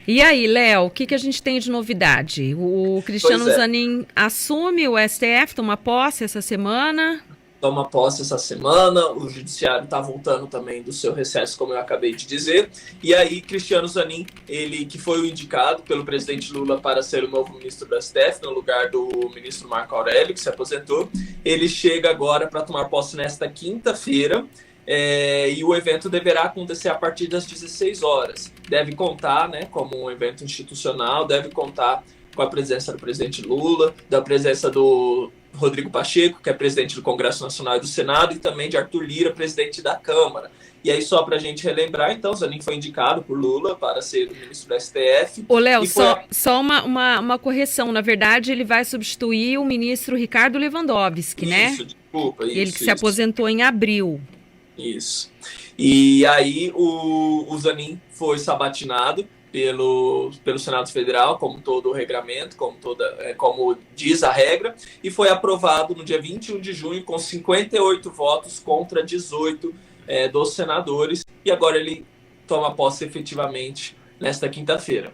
E aí, Léo, o que que a gente tem de novidade? O Pois Cristiano é, Zanin assume o STF, toma posse essa semana. toma posse essa semana, o judiciário está voltando também do seu recesso, como eu acabei de dizer, e aí Cristiano Zanin, ele que foi o indicado pelo presidente Lula para ser o novo ministro do STF, no lugar do ministro Marco Aurélio, que se aposentou, ele chega agora para tomar posse nesta quinta-feira, e o evento deverá acontecer a partir das 16 horas. Deve contar, né, como um evento institucional, deve contar com a presença do presidente Lula, da presença do Rodrigo Pacheco, que é presidente do Congresso Nacional e do Senado, e também de Arthur Lira, presidente da Câmara. E aí, só para a gente relembrar, então, Zanin foi indicado por Lula para ser o ministro do STF, Ô, Léo, e foi só uma correção. Na verdade, ele vai substituir o ministro Ricardo Lewandowski, né? isso, desculpa, Ele que isso, se isso, aposentou em abril. isso. E aí o Zanin foi sabatinado pelo Senado Federal, como todo o regramento, como diz a regra, e foi aprovado no dia 21 de junho com 58 votos contra 18 dos senadores, e agora ele toma posse efetivamente nesta quinta-feira.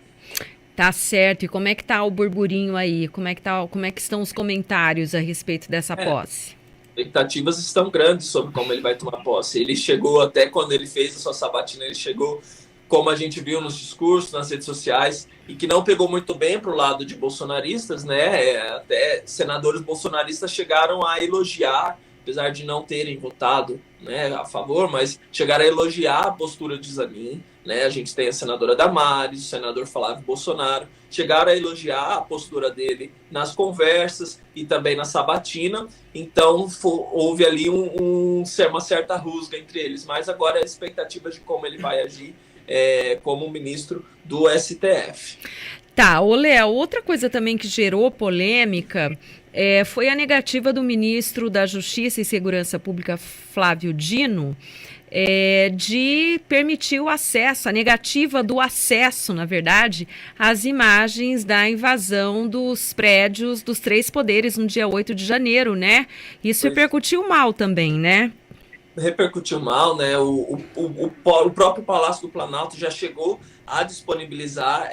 Tá certo. E como é que tá o burburinho aí? Como é que estão os comentários a respeito dessa É, posse? expectativas estão grandes sobre como ele vai tomar posse. Ele chegou, até quando ele fez a sua sabatina, ele chegou, como a gente viu nos discursos, nas redes sociais, e que não pegou muito bem para o lado de bolsonaristas, né? Até senadores bolsonaristas chegaram a elogiar, apesar de não terem votado, né, a favor, mas chegaram a elogiar a postura de Zanin, né? A gente tem a senadora Damares, o senador Flávio Bolsonaro, chegaram a elogiar a postura dele nas conversas e também na sabatina. Então houve ali uma certa rusga entre eles, mas agora a expectativa de como ele vai agir como ministro do STF. Tá, ô Léo, outra coisa também que gerou polêmica foi a negativa do ministro da Justiça e Segurança Pública, Flávio Dino, de permitir o acesso, a negativa do acesso, na verdade, às imagens da invasão dos prédios dos três poderes no dia 8 de janeiro, né? Isso Pois repercutiu mal também, né? repercutiu mal, né? O próprio Palácio do Planalto já chegou a disponibilizar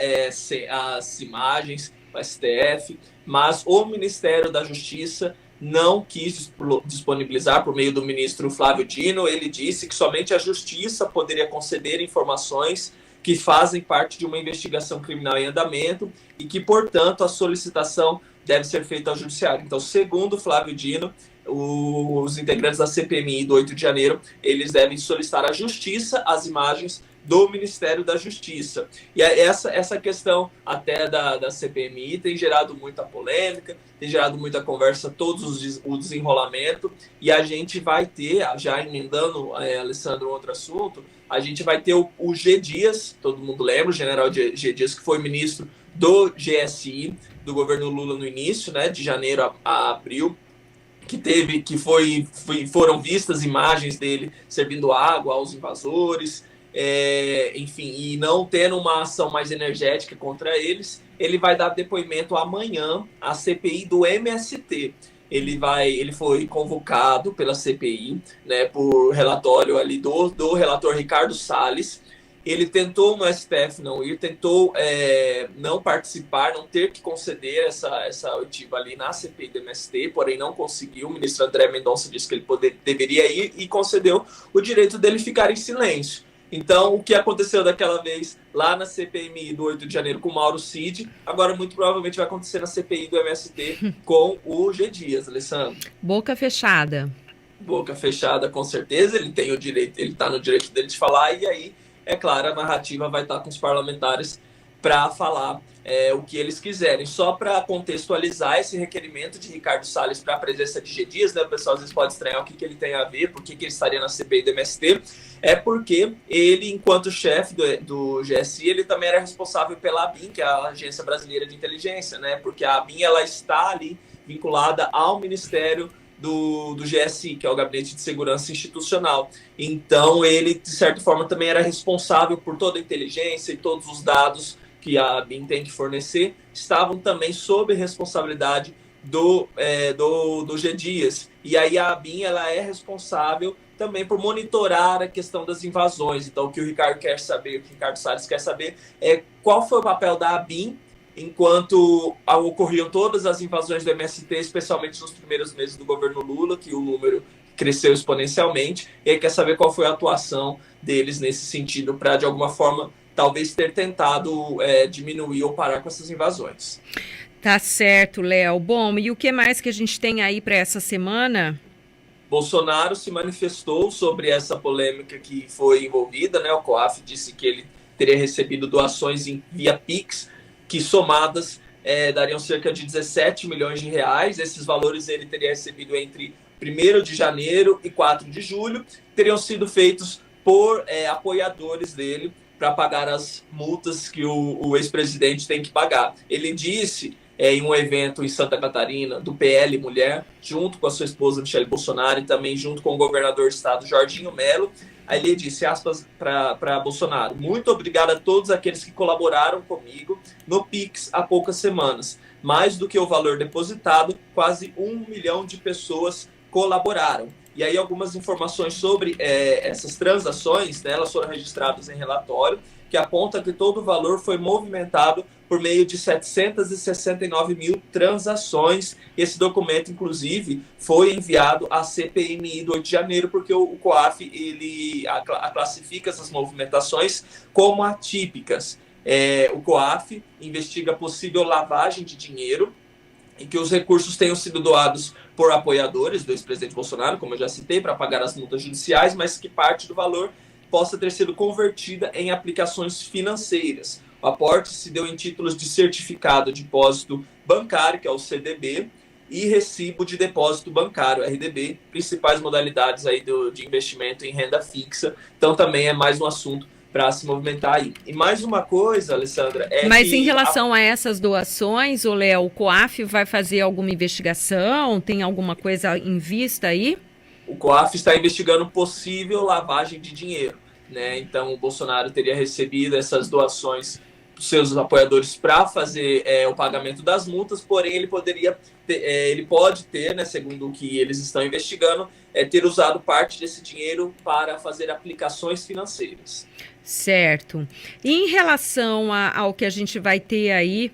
as imagens do STF, mas o Ministério da Justiça não quis disponibilizar por meio do ministro Flávio Dino. Ele disse que somente a Justiça poderia conceder informações que fazem parte de uma investigação criminal em andamento e que, portanto, a solicitação deve ser feita ao Judiciário. Então, segundo Flávio Dino, os integrantes da CPMI do 8 de janeiro, eles devem solicitar à Justiça as imagens do Ministério da Justiça. E essa questão até da CPMI tem gerado muita polêmica, tem gerado muita conversa, o desenrolamento, e a gente vai ter, já emendando, Alessandro, outro assunto, a gente vai ter o G. Dias, todo mundo lembra, o general G. Dias, que foi ministro do GSI, do governo Lula no início, né, de janeiro a abril, foram vistas imagens dele servindo água aos invasores, enfim, e não tendo uma ação mais energética contra eles. Ele vai dar depoimento amanhã à CPI do MST. Ele foi convocado pela CPI, né, por relatório ali do relator Ricardo Salles. Ele tentou no STF não ir, tentou não participar, não ter que conceder essa oitiva ali na CPI do MST, porém não conseguiu. O ministro André Mendonça disse que ele deveria ir e concedeu o direito dele ficar em silêncio. Então, o que aconteceu daquela vez lá na CPMI do 8 de janeiro com o Mauro Cid, agora muito provavelmente vai acontecer na CPI do MST com o G. Dias, Alessandro. Boca fechada. Boca fechada, com certeza, ele tem o direito, ele está no direito dele de falar, e aí, é claro, a narrativa vai estar com os parlamentares para falar o que eles quiserem. Só para contextualizar esse requerimento de Ricardo Salles para a presença de G. Dias, né, o pessoal às vezes pode estranhar o que ele tem a ver, por que ele estaria na CPI do MST, é porque ele, enquanto chefe do GSI, ele também era responsável pela ABIN, que é a Agência Brasileira de Inteligência, né, porque a ABIN ela está ali vinculada ao Ministério do GSI, que é o Gabinete de Segurança Institucional. Então, ele, de certa forma, também era responsável por toda a inteligência e todos os dados que a ABIN tem que fornecer, estavam também sob responsabilidade do G. Dias. E aí a ABIN ela é responsável também por monitorar a questão das invasões. Então, o que o Ricardo quer saber, o que o Ricardo Salles quer saber é qual foi o papel da ABIN enquanto ocorriam todas as invasões do MST, especialmente nos primeiros meses do governo Lula, que o número cresceu exponencialmente, e aí quer saber qual foi a atuação deles nesse sentido para, de alguma forma, talvez ter tentado diminuir ou parar com essas invasões. Tá certo, Léo. Bom, e o que mais que a gente tem aí para essa semana? Bolsonaro se manifestou sobre essa polêmica que foi envolvida, né? O COAF disse que ele teria recebido doações via Pix, que somadas dariam cerca de 17 milhões de reais. Esses valores ele teria recebido entre 1º de janeiro e 4 de julho, teriam sido feitos por apoiadores dele para pagar as multas que o ex-presidente tem que pagar. Ele disse em um evento em Santa Catarina, do PL Mulher, junto com a sua esposa Michele Bolsonaro e também junto com o governador do estado Jorginho Melo, aí ele disse, aspas, para Bolsonaro: muito obrigado a todos aqueles que colaboraram comigo no Pix há poucas semanas. Mais do que o valor depositado, quase 1 milhão de pessoas colaboraram. E aí algumas informações sobre essas transações, né, elas foram registradas em relatório, que aponta que todo o valor foi movimentado por meio de 769 mil transações. Esse documento, inclusive, foi enviado à CPMI do 8 de janeiro, porque o COAF ele classifica essas movimentações como atípicas. O COAF investiga possível lavagem de dinheiro e que os recursos tenham sido doados por apoiadores do ex-presidente Bolsonaro, como eu já citei, para pagar as multas judiciais, mas que parte do valor possa ter sido convertida em aplicações financeiras. O aporte se deu em títulos de certificado de depósito bancário, que é o CDB, e recibo de depósito bancário, RDB, principais modalidades aí de investimento em renda fixa. Então também é mais um assunto para se movimentar aí. E mais uma coisa, Alessandra, Mas em relação a essas doações, Léo, o COAF vai fazer alguma investigação? Tem alguma coisa em vista aí? O COAF está investigando possível lavagem de dinheiro, né? Então o Bolsonaro teria recebido essas doações dos seus apoiadores para fazer o pagamento das multas, porém ele pode ter, né, segundo o que eles estão investigando, ter usado parte desse dinheiro para fazer aplicações financeiras. Certo. E em relação ao que a gente vai ter aí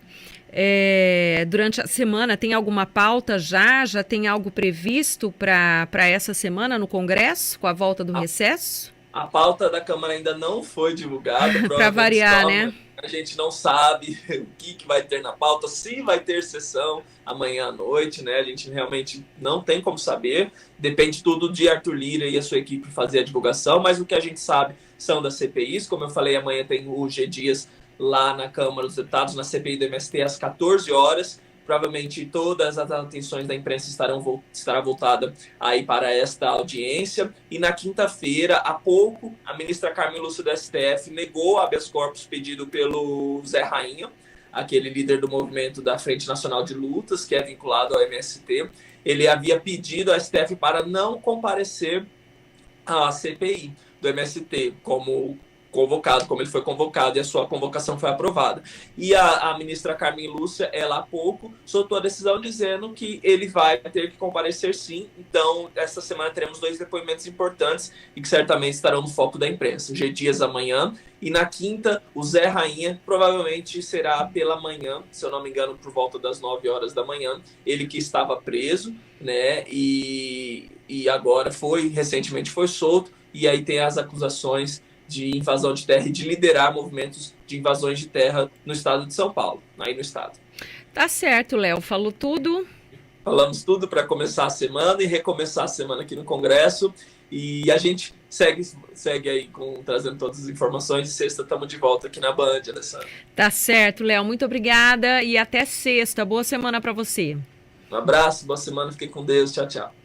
durante a semana, tem alguma pauta já? Já tem algo previsto para essa semana no Congresso, com a volta do recesso? A pauta da Câmara ainda não foi divulgada. Para variar, né? A gente não sabe o que vai ter na pauta, se vai ter sessão amanhã à noite, né? A gente realmente não tem como saber. Depende tudo de Arthur Lira e a sua equipe fazer a divulgação, mas o que a gente sabe são das CPIs. Como eu falei, amanhã tem o G Dias lá na Câmara dos Deputados, na CPI do MST, às 14 horas. Provavelmente todas as atenções da imprensa estará voltada aí para esta audiência. E na quinta-feira, há pouco, a ministra Carmen Lúcia do STF negou o habeas corpus pedido pelo Zé Rainha, aquele líder do movimento da Frente Nacional de Lutas, que é vinculado ao MST. Ele havia pedido ao STF para não comparecer à CPI do MST como ele foi convocado, e a sua convocação foi aprovada. E a ministra Carmen Lúcia, ela há pouco soltou a decisão dizendo que ele vai ter que comparecer sim. Então, essa semana teremos 2 depoimentos importantes e que certamente estarão no foco da imprensa. O G Dias amanhã e na quinta, o Zé Rainha provavelmente será pela manhã, se eu não me engano, por volta das 9 horas da manhã. Ele que estava preso, né, e agora recentemente foi solto, e aí tem as acusações de invasão de terra e de liderar movimentos de invasões de terra no estado de São Paulo, aí no estado. Tá certo, Léo, falou tudo. Falamos tudo para começar a semana e recomeçar a semana aqui no Congresso, e a gente segue aí trazendo todas as informações. E sexta estamos de volta aqui na Band, Alessandra. Tá certo, Léo, muito obrigada e até sexta. Boa semana para você. Um abraço, boa semana, fiquem com Deus, tchau, tchau.